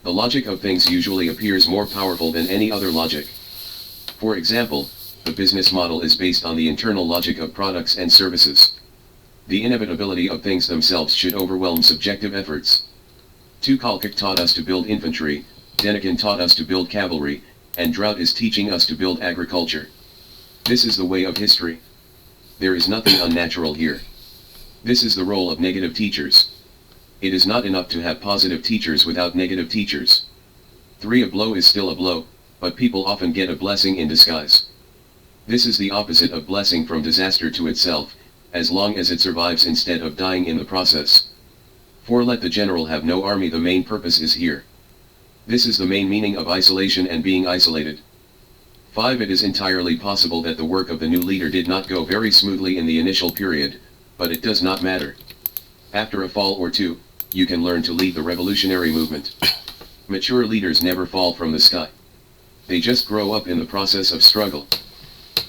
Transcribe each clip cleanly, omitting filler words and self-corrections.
The logic of things usually appears more powerful than any other logic. For example, the business model is based on the internal logic of products and services. The inevitability of things themselves should overwhelm subjective efforts. Tucholsky taught us to build infantry, Denikin taught us to build cavalry, and Drought is teaching us to build agriculture. This is the way of history. There is nothing unnatural here. This is the role of negative teachers. It is not enough to have positive teachers without negative teachers. 3. A blow is still a blow, but people often get a blessing in disguise. This is the opposite of blessing from disaster to itself, as long as it survives instead of dying in the process. 4. Let the general have no army. The main purpose is here. This is the main meaning of isolation and being isolated. 5. It is entirely possible that the work of the new leader did not go very smoothly in the initial period, but it does not matter. After a fall or two, you can learn to lead the revolutionary movement. Mature leaders never fall from the sky. They just grow up in the process of struggle.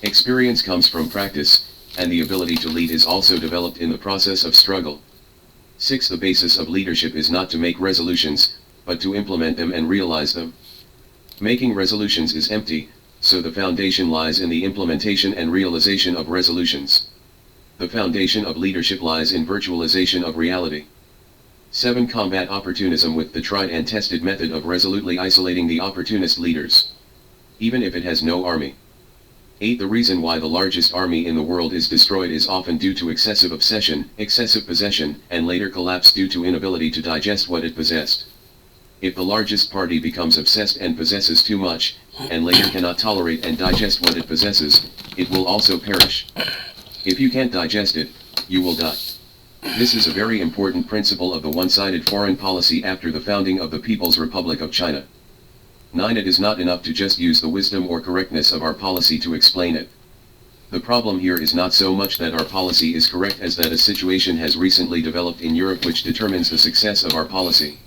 Experience comes from practice, and the ability to lead is also developed in the process of struggle. 6. The basis of leadership is not to make resolutions, but to implement them and realize them. Making resolutions is empty, so the foundation lies in the implementation and realization of resolutions. The foundation of leadership lies in virtualization of reality. 7. Combat opportunism with the tried and tested method of resolutely isolating the opportunist leaders, even if it has no army. 8. The reason why the largest army in the world is destroyed is often due to excessive obsession, excessive possession, and later collapse due to inability to digest what it possessed. If the largest party becomes obsessed and possesses too much, and later cannot tolerate and digest what it possesses, it will also perish. If you can't digest it, you will die. This is a very important principle of the one-sided foreign policy after the founding of the People's Republic of China. 9. It is not enough to just use the wisdom or correctness of our policy to explain it. The problem here is not so much that our policy is correct as that a situation has recently developed in Europe which determines the success of our policy.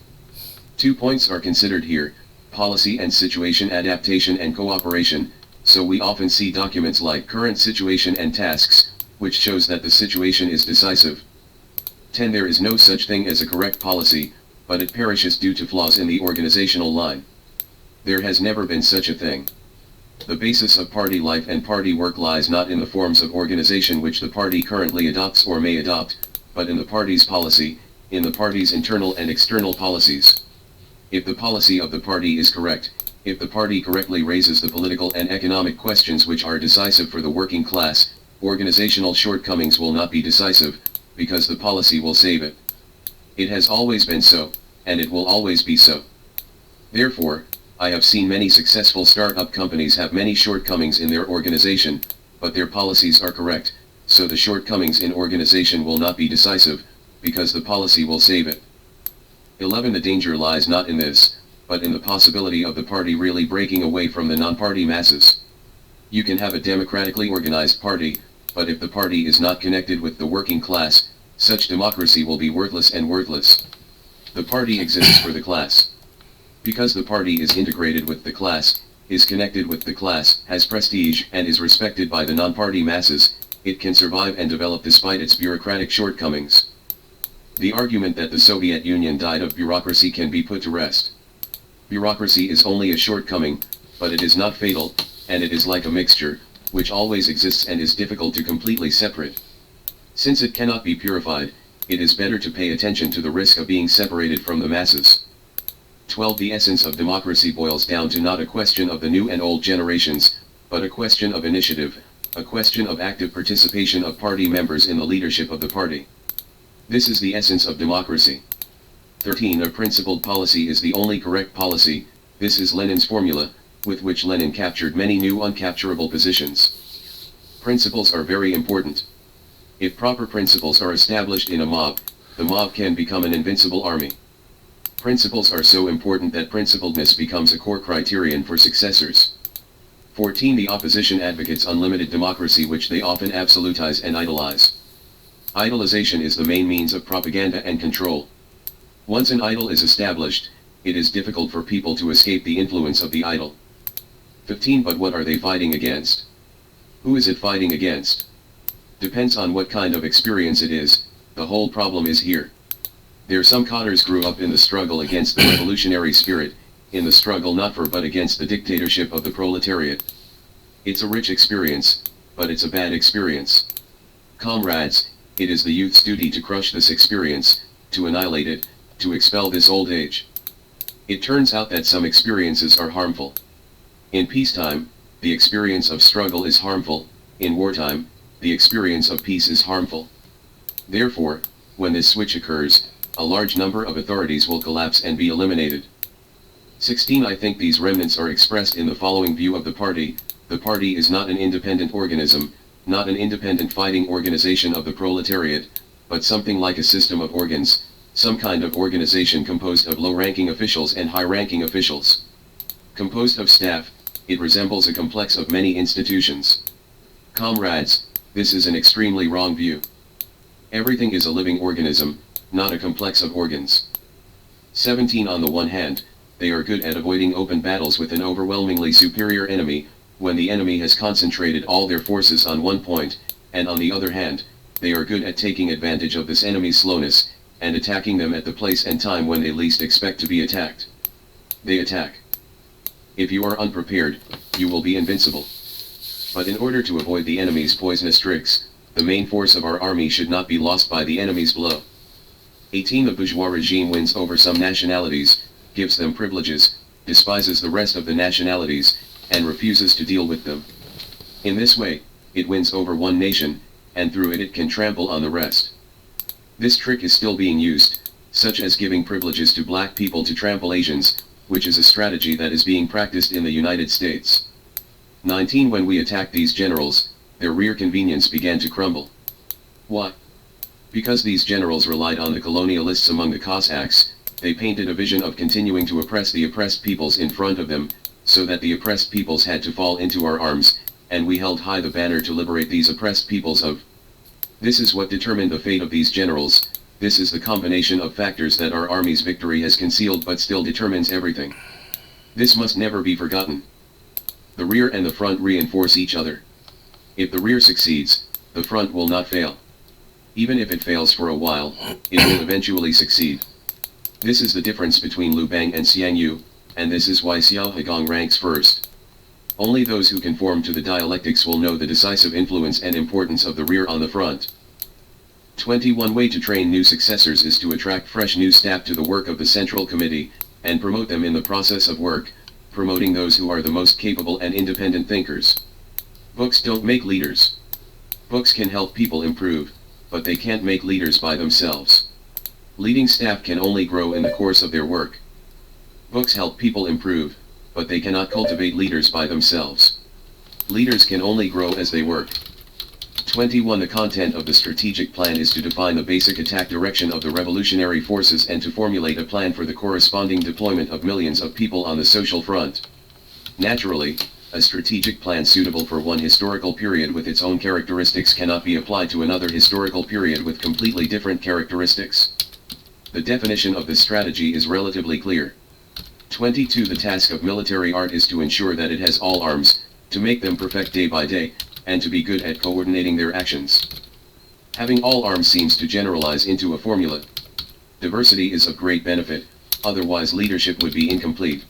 2 points are considered here: policy and situation, adaptation and cooperation. So we often see documents like current situation and tasks, which shows that the situation is decisive. 10. There is no such thing as a correct policy, but it perishes due to flaws in the organizational line. There has never been such a thing. The basis of party life and party work lies not in the forms of organization which the party currently adopts or may adopt, but in the party's policy, in the party's internal and external policies. If the policy of the party is correct, if the party correctly raises the political and economic questions which are decisive for the working class, organizational shortcomings will not be decisive, because the policy will save it. It has always been so, and it will always be so. Therefore, I have seen many successful startup companies have many shortcomings in their organization, but their policies are correct, so the shortcomings in organization will not be decisive, because the policy will save it. 11. The danger lies not in this, but in the possibility of the party really breaking away from the non-party masses. You can have a democratically organized party, but if the party is not connected with the working class, such democracy will be worthless and worthless. The party exists for the class. Because the party is integrated with the class, is connected with the class, has prestige, and is respected by the non-party masses, it can survive and develop despite its bureaucratic shortcomings. The argument that the Soviet Union died of bureaucracy can be put to rest. Bureaucracy is only a shortcoming, but it is not fatal, and it is like a mixture, which always exists and is difficult to completely separate. Since it cannot be purified, it is better to pay attention to the risk of being separated from the masses. 12. The essence of democracy boils down to not a question of the new and old generations, but a question of initiative, a question of active participation of party members in the leadership of the party. This is the essence of democracy. 13. A principled policy is the only correct policy. This is Lenin's formula, with which Lenin captured many new uncapturable positions. Principles are very important. If proper principles are established in a mob, the mob can become an invincible army. Principles are so important that principledness becomes a core criterion for successors. 14. The opposition advocates unlimited democracy, which they often absolutize and idolize. Idolization is the main means of propaganda and control. Once an idol is established, it is difficult for people to escape the influence of the idol. 15. But what are they fighting against? Who is it fighting against? Depends on what kind of experience it is. The whole problem is here. There some cottars grew up in the struggle against the revolutionary spirit, in the struggle not for but against the dictatorship of the proletariat. It's a rich experience, but it's a bad experience. Comrades, it is the youth's duty to crush this experience, to annihilate it, to expel this old age. It turns out that some experiences are harmful. In peacetime, the experience of struggle is harmful, in wartime, the experience of peace is harmful. Therefore, when this switch occurs, a large number of authorities will collapse and be eliminated. 16. I think these remnants are expressed in the following view of the party. The party is not an independent organism, not an independent fighting organization of the proletariat, but something like a system of organs, some kind of organization composed of low-ranking officials and high-ranking officials. Composed of staff, it resembles a complex of many institutions. Comrades, this is an extremely wrong view. Everything is a living organism, not a complex of organs. 17. On the one hand, they are good at avoiding open battles with an overwhelmingly superior enemy, when the enemy has concentrated all their forces on one point, and on the other hand, they are good at taking advantage of this enemy's slowness, and attacking them at the place and time when they least expect to be attacked. They attack. If you are unprepared, you will be invincible. But in order to avoid the enemy's poisonous tricks, the main force of our army should not be lost by the enemy's blow. 18. The bourgeois regime wins over some nationalities, gives them privileges, despises the rest of the nationalities, and refuses to deal with them. In this way, it wins over one nation, and through it can trample on the rest. This trick is still being used, such as giving privileges to black people to trample Asians, which is a strategy that is being practiced in the United States. 19. When we attacked these generals, their rear convenience began to crumble. Why? Because these generals relied on the colonialists among the Cossacks, they painted a vision of continuing to oppress the oppressed peoples in front of them, so that the oppressed peoples had to fall into our arms, and we held high the banner to liberate these oppressed peoples of. This is what determined the fate of these generals. This is the combination of factors that our army's victory has concealed but still determines everything. This must never be forgotten. The rear and the front reinforce each other. If the rear succeeds, the front will not fail. Even if it fails for a while, it will eventually succeed. This is the difference between Liu Bang and Xiang Yu, and this is why Xiao Hegong ranks first. Only those who conform to the dialectics will know the decisive influence and importance of the rear on the front. 21. Way to train new successors is to attract fresh new staff to the work of the Central Committee, and promote them in the process of work, promoting those who are the most capable and independent thinkers. Books don't make leaders. Books can help people improve, but they can't make leaders by themselves. Leading staff can only grow in the course of their work. Books help people improve, but they cannot cultivate leaders by themselves. Leaders can only grow as they work. 21. The content of the strategic plan is to define the basic attack direction of the revolutionary forces and to formulate a plan for the corresponding deployment of millions of people on the social front. Naturally, a strategic plan suitable for one historical period with its own characteristics cannot be applied to another historical period with completely different characteristics. The definition of this strategy is relatively clear. 22. The task of military art is to ensure that it has all arms, to make them perfect day by day, and to be good at coordinating their actions. Having all arms seems to generalize into a formula. Diversity is of great benefit, otherwise leadership would be incomplete.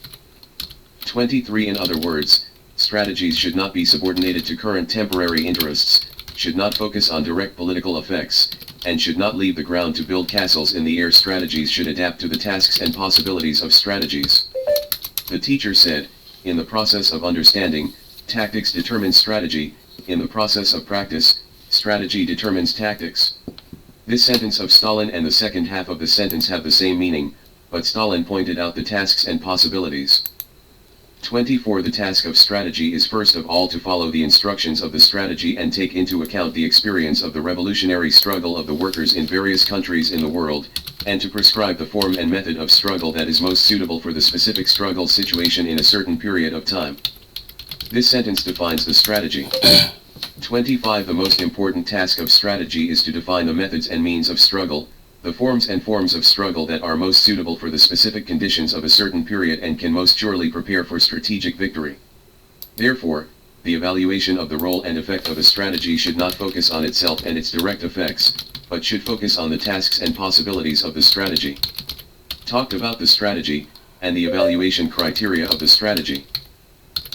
23. In other words, strategies should not be subordinated to current temporary interests, should not focus on direct political effects, and should not leave the ground to build castles in the air. Strategies should adapt to the tasks and possibilities of strategies. The teacher said, in the process of understanding, tactics determines strategy, in the process of practice, strategy determines tactics. This sentence of Stalin and the second half of the sentence have the same meaning, but Stalin pointed out the tasks and possibilities. 24. The task of strategy is first of all to follow the instructions of the strategy and take into account the experience of the revolutionary struggle of the workers in various countries in the world, and to prescribe the form and method of struggle that is most suitable for the specific struggle situation in a certain period of time. This sentence defines the strategy. 25. The most important task of strategy is to define the methods and means of struggle, the forms of struggle that are most suitable for the specific conditions of a certain period and can most surely prepare for strategic victory. Therefore, the evaluation of the role and effect of a strategy should not focus on itself and its direct effects, but should focus on the tasks and possibilities of the strategy. Talked about the strategy, and the evaluation criteria of the strategy.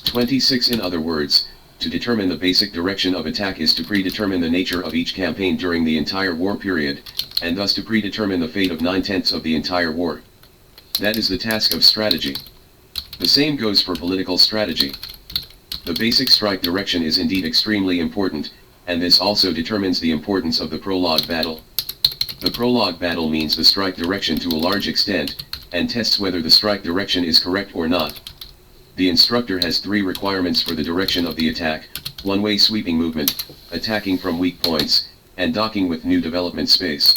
26. In other words, to determine the basic direction of attack is to predetermine the nature of each campaign during the entire war period, and thus to predetermine the fate of 9/10 of the entire war. That is the task of strategy. The same goes for political strategy. The basic strike direction is indeed extremely important, and this also determines the importance of the prologue battle. The prologue battle means the strike direction to a large extent, and tests whether the strike direction is correct or not. The instructor has 3 requirements for the direction of the attack: one-way sweeping movement, attacking from weak points, and docking with new development space.